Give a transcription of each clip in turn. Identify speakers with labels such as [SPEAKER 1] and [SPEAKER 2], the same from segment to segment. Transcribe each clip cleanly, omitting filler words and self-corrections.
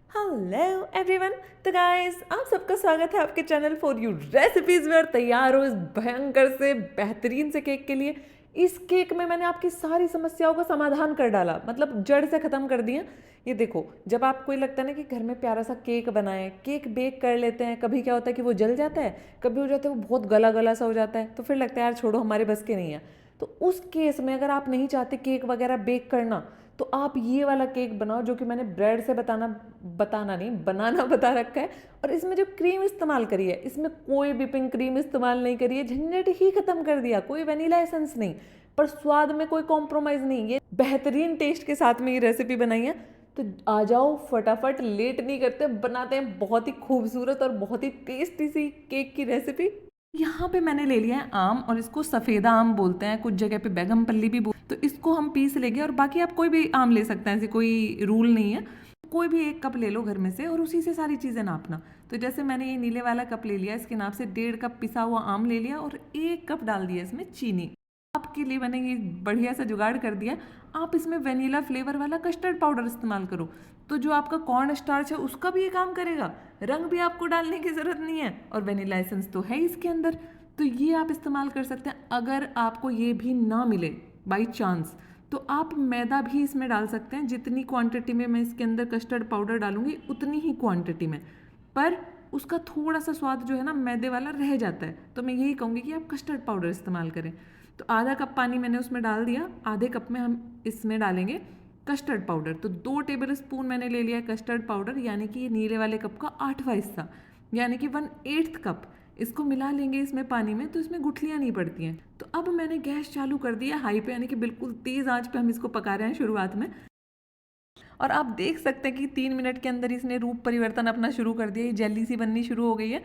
[SPEAKER 1] Hello everyone. तो guys आप सबका स्वागत है आपके चैनल फॉर यू रेसिपीज में। और तैयार हो इस भयंकर से बेहतरीन से केक के लिए। इस केक में मैंने आपकी सारी समस्याओं का समाधान कर डाला, मतलब जड़ से ख़त्म कर दिया। ये देखो, जब आपको ये लगता है ना कि घर में प्यारा सा केक बनाए, केक बेक कर लेते हैं, कभी क्या होता है कि वो जल जाता है, कभी हो जाता है वो बहुत गला गला सा हो जाता है, तो फिर लगता है यार छोड़ो, हमारे बस के नहीं है। तो उस केस में अगर आप नहीं चाहते केक वगैरह बेक करना, तो आप ये वाला केक बनाओ जो कि मैंने ब्रेड से बताना नहीं बनाना बता रखा है। और इसमें जो क्रीम इस्तेमाल करी है, इसमें कोई व्हिपिंग क्रीम इस्तेमाल नहीं करी है, झंझट ही खत्म कर दिया, कोई वनीला एसेंस नहीं, पर स्वाद में कोई कॉम्प्रोमाइज़ नहीं। ये बेहतरीन टेस्ट के साथ में ये रेसिपी बनाई है। तो आ जाओ फटाफट, लेट नहीं करते, बनाते हैं बहुत ही खूबसूरत और बहुत ही टेस्टी सी केक की रेसिपी। यहाँ पे मैंने ले लिया है आम, और इसको सफ़ेदा आम बोलते हैं, कुछ जगह पे बैगन पल्ली भी बोलते हैं। तो इसको हम पीस लेंगे, और बाकी आप कोई भी आम ले सकते हैं, ऐसे कोई रूल नहीं है। कोई भी एक कप ले लो घर में से, और उसी से सारी चीज़ें नापना। तो जैसे मैंने ये नीले वाला कप ले लिया, इसके नाप से 1.5 कप पिसा हुआ आम ले लिया, और 1 कप डाल दिया इसमें चीनी। आपके लिए मैंने ये बढ़िया सा जुगाड़ कर दिया। आप इसमें वेनिला फ्लेवर वाला कस्टर्ड पाउडर इस्तेमाल करो, तो जो आपका कॉर्न स्टार्च है उसका भी ये काम करेगा। रंग भी आपको डालने की ज़रूरत नहीं है, और वेनिला एसेंस तो है इसके अंदर, तो ये आप इस्तेमाल कर सकते हैं। अगर आपको ये भी ना मिले बाई चांस, तो आप मैदा भी इसमें डाल सकते हैं। जितनी क्वांटिटी में मैं इसके अंदर कस्टर्ड पाउडर डालूंगी उतनी ही क्वांटिटी में, पर उसका थोड़ा सा स्वाद जो है ना मैदे वाला रह जाता है। तो मैं यही कहूँगी कि आप कस्टर्ड पाउडर इस्तेमाल करें। तो आधा कप पानी मैंने उसमें डाल दिया, आधे कप में हम इसमें डालेंगे कस्टर्ड पाउडर। तो 2 टेबल स्पून मैंने ले लिया है कस्टर्ड पाउडर, यानी कि ये नीले वाले कप का 8वां हिस्सा, यानी कि 1/8 कप। इसको मिला लेंगे इसमें पानी में, तो इसमें गुठलियाँ नहीं पड़ती हैं। तो अब मैंने गैस चालू कर दिया हाई पे, यानी कि बिल्कुल तेज़ आंच पे हम इसको पका रहे हैं शुरुआत में। और आप देख सकते हैं कि 3 मिनट के अंदर इसने रूप परिवर्तन अपना शुरू कर दिया, ये जेली सी बननी शुरू हो गई है।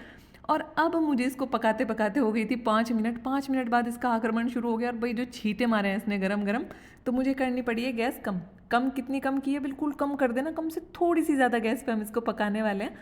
[SPEAKER 1] और अब मुझे इसको पकाते पकाते हो गई थी 5 मिनट। 5 मिनट बाद इसका आक्रमण शुरू हो गया, और भाई जो छींटे मारे हैं इसने गरम गरम, तो मुझे करनी पड़ी है गैस कम। कम कितनी कम की है, बिल्कुल कम कर देना, कम से थोड़ी सी ज़्यादा गैस पे हम इसको पकाने वाले हैं।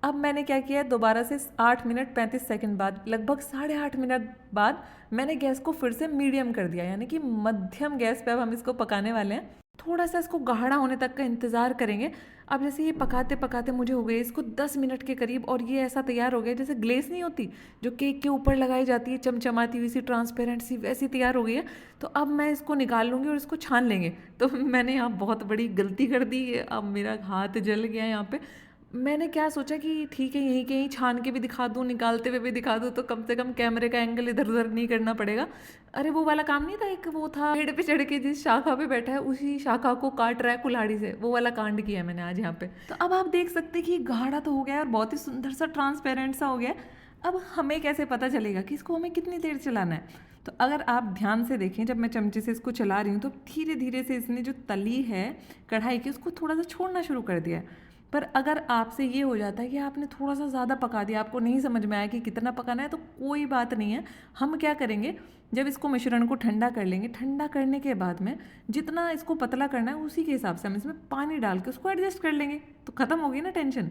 [SPEAKER 1] अब मैंने क्या किया है, दोबारा से 8 मिनट 35 सेकंड बाद, लगभग 8.5 मिनट बाद मैंने गैस को फिर से मीडियम कर दिया, यानी कि मध्यम गैस पे अब हम इसको पकाने वाले हैं। थोड़ा सा इसको गाढ़ा होने तक का इंतज़ार करेंगे। अब जैसे ये पकाते पकाते मुझे हो गए इसको 10 मिनट के करीब, और ये ऐसा तैयार हो गया जैसे ग्लेस नहीं होती जो केक के ऊपर लगाई जाती है, चमचमाती हुई सी, ट्रांसपेरेंट सी, वैसी तैयार हो गई है। तो अब मैं इसको निकाल लूँगी और इसको छान लेंगे। तो मैंने यहाँ बहुत बड़ी गलती कर दी, अब मेरा हाथ जल गया यहाँ पे। मैंने क्या सोचा कि ठीक है, यहीं कहीं छान के भी दिखा दूँ, निकालते हुए भी दिखा दूँ, तो कम से कम कैमरे का एंगल इधर उधर नहीं करना पड़ेगा। अरे वो वाला काम नहीं था, एक वो था पेड़ पे चढ़ के जिस शाखा पे बैठा है उसी शाखा को काट रहा है कुल्हाड़ी से, वो वाला कांड किया है मैंने आज यहाँ पे। तो अब आप देख सकते हैं कि गाढ़ा तो हो गया है और बहुत ही सुंदर सा ट्रांसपेरेंट सा हो गया है। अब हमें कैसे पता चलेगा कि इसको हमें कितनी देर चलाना है? तो अगर आप ध्यान से देखें, जब मैं चमचे से इसको चला रही हूँ, तो धीरे धीरे से इसने जो तली है कढ़ाई की उसको थोड़ा सा छोड़ना शुरू कर दिया है। पर अगर आपसे ये हो जाता है कि आपने थोड़ा सा ज़्यादा पका दिया, आपको नहीं समझ में आया कि कितना पकाना है, तो कोई बात नहीं है। हम क्या करेंगे, जब इसको मिश्रण को ठंडा कर लेंगे, ठंडा करने के बाद में जितना इसको पतला करना है उसी के हिसाब से हम इसमें पानी डाल के उसको एडजस्ट कर लेंगे, तो ख़त्म होगी ना टेंशन।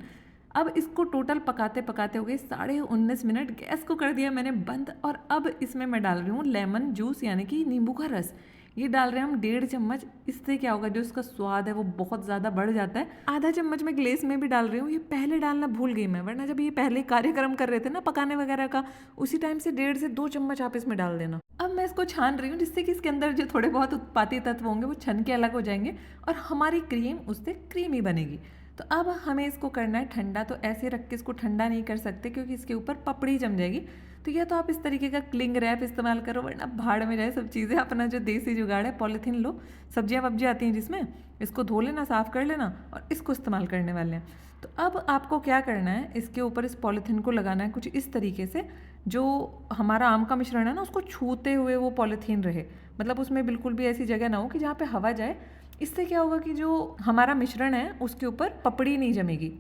[SPEAKER 1] अब इसको टोटल पकाते पकाते हो गए 19.5 मिनट, गैस को कर दिया मैंने बंद। और अब इसमें मैं डाल रही हूँ लेमन जूस, यानी कि नींबू का रस। ये डाल रहे हैं हम 1.5 चम्मच। इससे क्या होगा, जो इसका स्वाद है वो बहुत ज़्यादा बढ़ जाता है। आधा चम्मच मैं ग्लेस में भी डाल रही हूँ, ये पहले डालना भूल गई मैं, वरना जब ये पहले कार्यक्रम कर रहे थे ना पकाने वगैरह का, उसी टाइम से 1.5 से 2 चम्मच आप इसमें डाल देना। अब मैं इसको छान रही हूँ, जिससे कि इसके अंदर जो थोड़े बहुत उत्पाती तत्व होंगे वो छन के अलग हो जाएंगे, और हमारी क्रीम उससे क्रीमी बनेगी। तो अब हमें इसको करना है ठंडा। तो ऐसे रख के इसको ठंडा नहीं कर सकते, क्योंकि इसके ऊपर पपड़ी जम जाएगी। तो या तो आप इस तरीके का क्लिंग रैप इस्तेमाल करो, वरना भाड़ में जाए सब चीज़ें। अपना जो देसी जुगाड़ है, पॉलीथीन लो, सब्जियां वब्जियाँ आती हैं जिसमें, इसको धो लेना, साफ़ कर लेना, और इसको इस्तेमाल करने वाले हैं। तो अब आपको क्या करना है, इसके ऊपर इस पॉलीथीन को लगाना है कुछ इस तरीके से, जो हमारा आम का मिश्रण है ना उसको छूते हुए वो पॉलीथीन रहे, मतलब उसमें बिल्कुल भी ऐसी जगह ना हो कि जहाँ पे हवा जाए। इससे क्या होगा कि जो हमारा मिश्रण है उसके ऊपर पपड़ी नहीं जमेगी।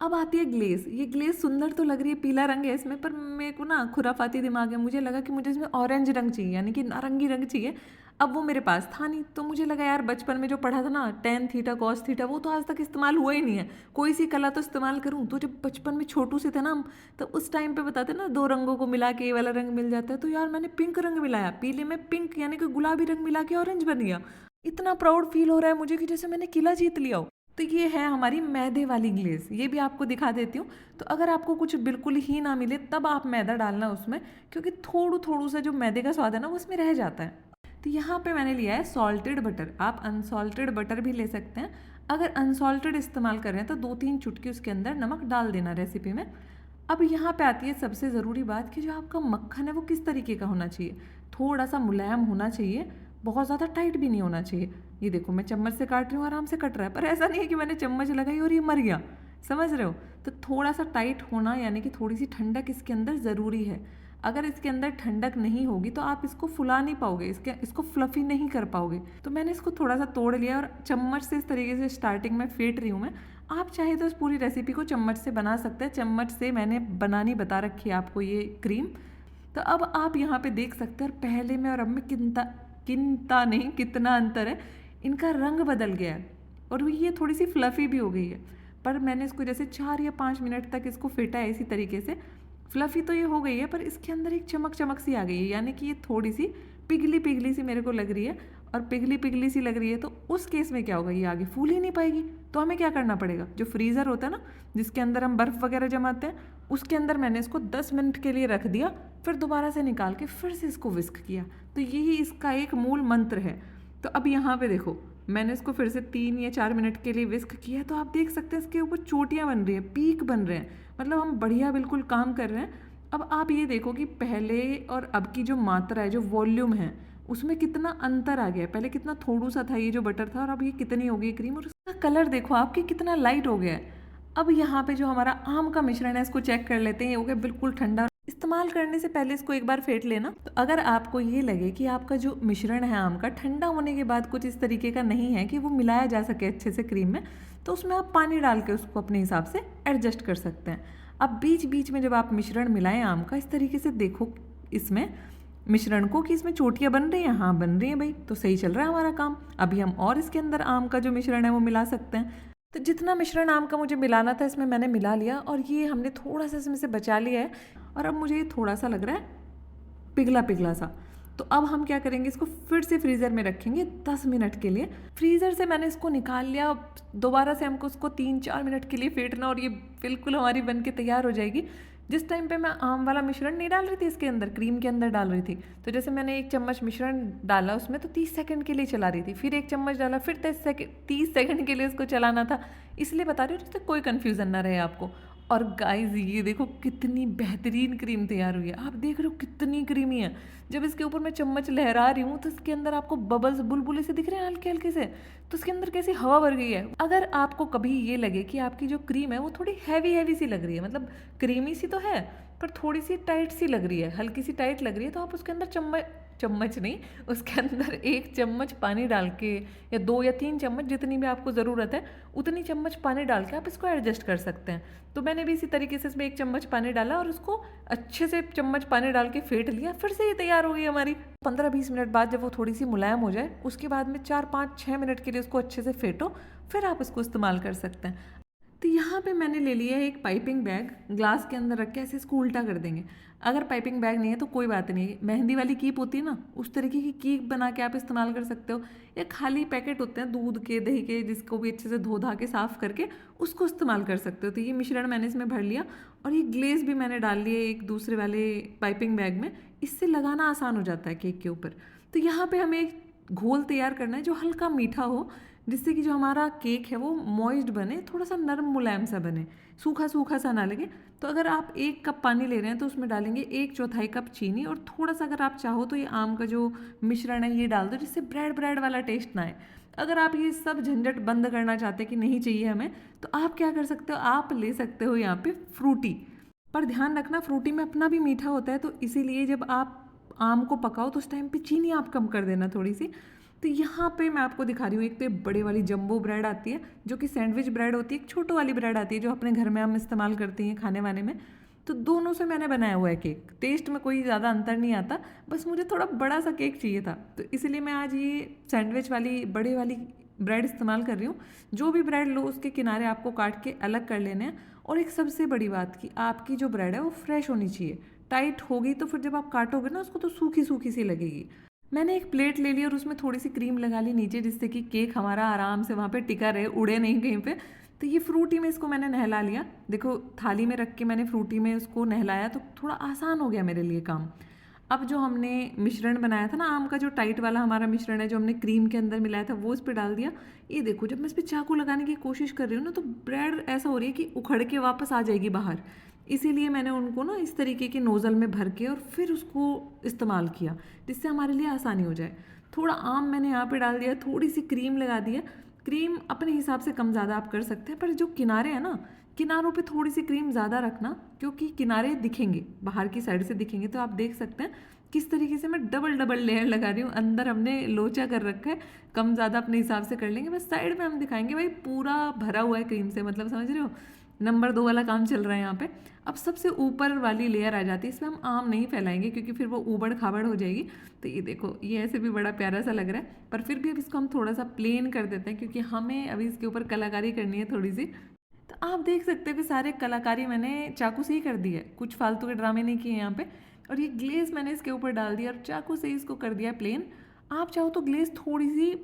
[SPEAKER 1] अब आती है ग्लेस। ये ग्लेस सुंदर तो लग रही है, पीला रंग है इसमें, पर मेरे को ना खुराफाती दिमाग है, मुझे लगा कि मुझे इसमें ऑरेंज रंग चाहिए, यानी कि नारंगी रंग चाहिए। अब वो मेरे पास था नहीं, तो मुझे लगा यार बचपन में जो पढ़ा था ना टेन थीटा कॉस थीटा, वो तो आज तक इस्तेमाल हुआ ही नहीं है, कोई सी कला तो इस्तेमाल करूँ। तो जब बचपन में छोटू से थे ना हम, तो उस टाइम पे बताते ना 2 रंगों को मिला के ये वाला रंग मिल जाता है। तो यार मैंने पिंक रंग मिलाया, पीले में पिंक, यानी कि गुलाबी रंग मिला के ऑरेंज बन गया। इतना प्राउड फील हो रहा है मुझे कि जैसे मैंने किला जीत लिया हो। तो ये है हमारी मैदे वाली ग्लेस, ये भी आपको दिखा देती हूँ। तो अगर आपको कुछ बिल्कुल ही ना मिले तब आप मैदा डालना उसमें, क्योंकि थोड़ा थोड़ा सा जो मैदे का स्वाद है ना वो उसमें रह जाता है। तो यहाँ पे मैंने लिया है सॉल्टेड बटर, आप अनसॉल्टेड बटर भी ले सकते हैं। अगर अनसॉल्टेड इस्तेमाल कर रहे हैं तो 2-3 चुटकी उसके अंदर नमक डाल देना रेसिपी में। अब यहाँ पे आती है सबसे ज़रूरी बात कि जो आपका मक्खन है वो किस तरीके का होना चाहिए। थोड़ा सा मुलायम होना चाहिए, बहुत ज़्यादा टाइट भी नहीं होना चाहिए। ये देखो मैं चम्मच से काट रही हूँ, आराम से कट रहा है, पर ऐसा नहीं है कि मैंने चम्मच लगाई और ये मर गया, समझ रहे हो। तो थोड़ा सा टाइट होना यानी कि थोड़ी सी ठंडक इसके अंदर ज़रूरी है। अगर इसके अंदर ठंडक नहीं होगी तो आप इसको फुला नहीं पाओगे, इसको फ्लफ़ी नहीं कर पाओगे। तो मैंने इसको थोड़ा सा तोड़ लिया और चम्मच से इस तरीके से स्टार्टिंग में फेंट रही हूँ मैं। आप चाहे तो इस पूरी रेसिपी को चम्मच से बना सकते हैं, चम्मच से मैंने बनानी बता रखी है आपको ये क्रीम। तो अब आप यहाँ पे देख सकते हैं और पहले में और अब में कितना अंतर है। इनका रंग बदल गया है और ये थोड़ी सी फ्लफ़ी भी हो गई है। पर मैंने इसको जैसे 4 या 5 मिनट तक इसको फेंटा है इसी तरीके से। फ्लफ़ी तो ये हो गई है पर इसके अंदर एक चमक चमक सी आ गई है, यानी कि ये थोड़ी सी पिघली पिघली सी मेरे को लग रही है। और पिघली पिघली सी लग रही है तो उस केस में क्या होगा, ये आगे फूल ही नहीं पाएगी। तो हमें क्या करना पड़ेगा, जो फ्रीज़र होता है ना जिसके अंदर हम बर्फ़ वगैरह जमाते हैं, उसके अंदर मैंने इसको 10 मिनट के लिए रख दिया, फिर दोबारा से निकाल के फिर से इसको विस्क किया। तो यही इसका एक मूल मंत्र है। तो अब यहाँ पे देखो मैंने इसको फिर से 3 या 4 मिनट के लिए विस्क किया, तो आप देख सकते हैं इसके ऊपर चोटियाँ बन रही हैं, पीक बन रहे हैं, मतलब हम बढ़िया बिल्कुल काम कर रहे हैं। अब आप ये देखो कि पहले और अब की जो मात्रा है, जो वॉल्यूम है, उसमें कितना अंतर आ गया है। पहले कितना थोड़ा सा था ये जो बटर था और अब ये कितनी हो गई क्रीम, और उसका कलर देखो आपकी कितना लाइट हो गया है। अब यहाँ पे जो हमारा आम का मिश्रण है इसको चेक कर लेते हैं, ये हो गया बिल्कुल ठंडा। इस्तेमाल करने से पहले इसको एक बार फेंट लेना। तो अगर आपको ये लगे कि आपका जो मिश्रण है आम का ठंडा होने के बाद कुछ इस तरीके का नहीं है कि वो मिलाया जा सके अच्छे से क्रीम में, तो उसमें आप पानी डाल के उसको अपने हिसाब से एडजस्ट कर सकते हैं। अब बीच बीच में जब आप मिश्रण मिलाएं आम का, इस तरीके से देखो इसमें मिश्रण को कि इसमें चोटियाँ बन रही हैं, हाँ बन रही हैं भाई, तो सही चल रहा है हमारा काम। अभी हम और इसके अंदर आम का जो मिश्रण है वो मिला सकते हैं। तो जितना मिश्रण आम का मुझे मिलाना था इसमें मैंने मिला लिया और ये हमने थोड़ा सा इसमें से बचा लिया है। और अब मुझे ये थोड़ा सा लग रहा है पिघला पिघला सा। तो अब हम क्या करेंगे, इसको फिर से फ्रीज़र में रखेंगे 10 मिनट के लिए। फ्रीज़र से मैंने इसको निकाल लिया, दोबारा से हमको उसको 3-4 मिनट के लिए फेंटना और ये बिल्कुल हमारी बन के तैयार हो जाएगी। जिस टाइम पे मैं आम वाला मिश्रण नहीं डाल रही थी इसके अंदर, क्रीम के अंदर डाल रही थी, तो जैसे मैंने 1 चम्मच मिश्रण डाला उसमें तो 30 सेकंड के लिए चला रही थी, फिर 1 चम्मच डाला, फिर 30 सेकंड के लिए उसको चलाना था। इसलिए बता रही हूँ जिससे कोई कन्फ्यूज़न ना रहे आपको। और गाइस ये देखो कितनी बेहतरीन क्रीम तैयार हुई है, आप देख रहे हो कितनी क्रीमी है। जब इसके ऊपर मैं चम्मच लहरा रही हूँ तो इसके अंदर आपको बबल्स बुलबुले से दिख रहे हैं हल्के हल्के से, तो इसके अंदर कैसी हवा भर गई है। अगर आपको कभी ये लगे कि आपकी जो क्रीम है वो थोड़ी हैवी हैवी सी लग रही है, मतलब क्रीमी सी तो है पर थोड़ी सी टाइट सी लग रही है, हल्की सी टाइट लग रही है, तो आप उसके अंदर चम्मच नहीं, उसके अंदर 1 चम्मच पानी डाल के या 2 या 3 चम्मच जितनी भी आपको ज़रूरत है उतनी चम्मच पानी डाल के आप इसको एडजस्ट कर सकते हैं। तो मैंने भी इसी तरीके से इसमें 1 चम्मच पानी डाला और उसको अच्छे से चम्मच पानी डाल के फेंट लिया, फिर से ये तैयार हो गई हमारी। 15-20 मिनट बाद जब वो थोड़ी सी मुलायम हो जाए उसके बाद में 4-5-6 मिनट के लिए उसको अच्छे से फेंटो, फिर आप इसको इस्तेमाल कर सकते हैं। तो यहाँ पे मैंने ले लिया है एक पाइपिंग बैग, ग्लास के अंदर रख के ऐसे इसको उल्टा कर देंगे। अगर पाइपिंग बैग नहीं है तो कोई बात नहीं है, मेहंदी वाली कीप होती है ना, उस तरीके की कीप बना के आप इस्तेमाल कर सकते हो, या खाली पैकेट होते हैं दूध के दही के जिसको भी अच्छे से धो धा के साफ़ करके उसको इस्तेमाल कर सकते हो। तो ये मिश्रण मैंने इसमें भर लिया और ये ग्लेस भी मैंने डाल लिया एक दूसरे वाले पाइपिंग बैग में, इससे लगाना आसान हो जाता है केक के ऊपर। तो यहाँ पर हमें एक घोल तैयार करना है जो हल्का मीठा हो, जिससे कि जो हमारा केक है वो मॉइस्ड बने, थोड़ा सा नरम मुलायम सा बने, सूखा सूखा सा ना लगे। तो अगर आप 1 कप पानी ले रहे हैं तो उसमें डालेंगे 1/4 कप चीनी, और थोड़ा सा अगर आप चाहो तो ये आम का जो मिश्रण है ये डाल दो, जिससे ब्रेड वाला टेस्ट ना आए। अगर आप ये सब झंझट बंद करना चाहते हैं कि नहीं चाहिए हमें, तो आप क्या कर सकते हो, आप ले सकते हो यहाँ पे फ्रूटी। पर ध्यान रखना फ्रूटी में अपना भी मीठा होता है, तो इसीलिए जब आप आम को पकाओ तो उस टाइम पे चीनी आप कम कर देना थोड़ी सी। तो यहाँ पे मैं आपको दिखा रही हूँ, एक तो बड़े वाली जंबो ब्रेड आती है जो कि सैंडविच ब्रेड होती है, एक छोटो वाली ब्रेड आती है जो अपने घर में हम इस्तेमाल करते हैं खाने वाने में। तो दोनों से मैंने बनाया हुआ है केक, टेस्ट में कोई ज़्यादा अंतर नहीं आता, बस मुझे थोड़ा बड़ा सा केक चाहिए था, तो इसलिए मैं आज ये सैंडविच वाली बड़े वाली ब्रेड इस्तेमाल कर रही हूँ। जो भी ब्रेड लो उसके किनारे आपको काट के अलग कर लेने हैं। और एक सबसे बड़ी बात कि आपकी जो ब्रेड है वो फ्रेश होनी चाहिए, टाइट होगी तो फिर जब आप काटोगे ना उसको तो सूखी सूखी सी लगेगी। मैंने एक प्लेट ले ली और उसमें थोड़ी सी क्रीम लगा ली नीचे, जिससे कि केक हमारा आराम से वहाँ पे टिका रहे, उड़े नहीं कहीं पे। तो ये फ्रूटी में इसको मैंने नहला लिया। देखो थाली में रख के मैंने फ्रूटी में उसको नहलाया तो थोड़ा आसान हो गया मेरे लिए काम। अब जो हमने मिश्रण बनाया था ना आम का, जो टाइट वाला हमारा मिश्रण है जो हमने क्रीम के अंदर मिलाया था, वो इस पर डाल दिया। ये देखो जब मैं इस पर चाकू लगाने की कोशिश कर रही हूँ ना, तो ब्रेड ऐसा हो रही है कि उखड़ के वापस आ जाएगी बाहर। इसीलिए मैंने उनको ना इस तरीके के नोज़ल में भर के और फिर उसको इस्तेमाल किया, जिससे हमारे लिए आसानी हो जाए। थोड़ा आम मैंने यहाँ पे डाल दिया, थोड़ी सी क्रीम लगा दी है। क्रीम अपने हिसाब से कम ज़्यादा आप कर सकते हैं, पर जो किनारे हैं ना, किनारों पे थोड़ी सी क्रीम ज़्यादा रखना, क्योंकि किनारे दिखेंगे, बाहर की साइड से दिखेंगे। तो आप देख सकते हैं किस तरीके से मैं डबल डबल लेयर लगा रही हूँ। अंदर हमने लोचा कर रखा है, कम ज़्यादा अपने हिसाब से कर लेंगे। बस साइड में हम दिखाएंगे भाई पूरा भरा हुआ है क्रीम से, मतलब समझ रहे हो, नंबर 2 वाला काम चल रहा है यहाँ पे। अब सबसे ऊपर वाली लेयर आ जाती है, इसमें हम आम नहीं फैलाएंगे क्योंकि फिर वो ऊबड़ खाबड़ हो जाएगी। तो ये देखो ये ऐसे भी बड़ा प्यारा सा लग रहा है, पर फिर भी अब इसको हम थोड़ा सा प्लेन कर देते हैं क्योंकि हमें अभी इसके ऊपर कलाकारी करनी है थोड़ी सी। तो आप देख सकते हैं कि सारे कलाकारी मैंने चाकू से ही कर दी है, कुछ फालतू के ड्रामे नहीं किए यहाँ पे। और ये ग्लेस मैंने इसके ऊपर डाल दिया और चाकू से ही इसको कर दिया प्लेन। आप चाहो तो ग्लेस थोड़ी सी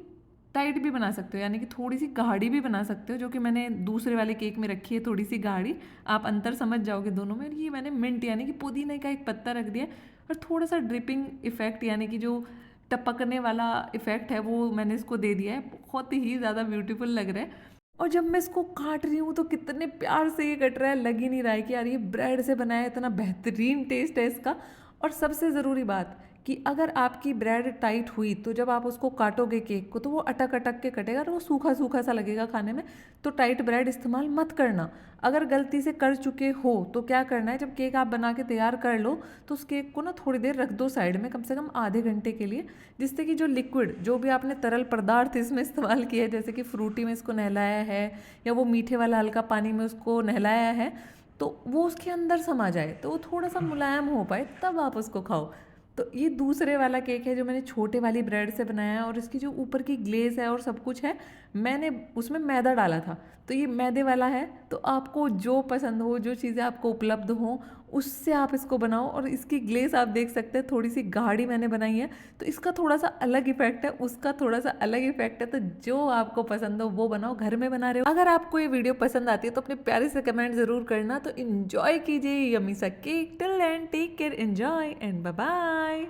[SPEAKER 1] टाइट भी बना सकते हो, यानी कि थोड़ी सी गाढ़ी भी बना सकते हो, जो कि मैंने दूसरे वाले केक में रखी है थोड़ी सी गाढ़ी। आप अंतर समझ जाओगे दोनों में। ये मैंने मिंट यानी कि पुदीने का एक पत्ता रख दिया और थोड़ा सा ड्रिपिंग इफेक्ट यानी कि जो टपकने वाला इफेक्ट है वो मैंने इसको दे दिया है। बहुत ही ज़्यादा ब्यूटीफुल लग रहा है। और जब मैं इसको काट रही हूँ तो कितने प्यार से ये कट रहा है, लग ही नहीं रहा है कि यार ये ब्रेड से बनाया है, इतना बेहतरीन टेस्ट है इसका। और सबसे ज़रूरी बात कि अगर आपकी ब्रेड टाइट हुई तो जब आप उसको काटोगे केक को, तो वो अटक अटक के कटेगा और वो सूखा सूखा सा लगेगा खाने में। तो टाइट ब्रेड इस्तेमाल मत करना। अगर गलती से कर चुके हो तो क्या करना है, जब केक आप बना के तैयार कर लो तो उस केक को ना थोड़ी देर रख दो साइड में, कम से कम आधे घंटे के लिए, जिससे कि जो लिक्विड, जो भी आपने तरल पदार्थ इसमें इस्तेमाल किया है, जैसे कि फ्रूटी में इसको नहलाया है या वो मीठे वाला हल्का पानी में उसको नहलाया है, तो वो उसके अंदर समा जाए, तो वो थोड़ा सा मुलायम हो पाए, तब आप उसको खाओ। तो ये दूसरे वाला केक है जो मैंने छोटे वाली ब्रेड से बनाया है, और इसकी जो ऊपर की ग्लेस है और सब कुछ है, मैंने उसमें मैदा डाला था। तो ये मैदे वाला है। तो आपको जो पसंद हो, जो चीज़ें आपको उपलब्ध हों, उससे आप इसको बनाओ। और इसकी ग्लेस आप देख सकते हैं थोड़ी सी गाढ़ी मैंने बनाई है, तो इसका थोड़ा सा अलग इफेक्ट है, उसका थोड़ा सा अलग इफेक्ट है। तो जो आपको पसंद हो वो बनाओ, घर में बना रहे हो। अगर आपको ये वीडियो पसंद आती है तो अपने प्यारे से कमेंट जरूर करना। तो इन्जॉय कीजिए यम्मी सा cake. Till and take care, enjoy and bye bye.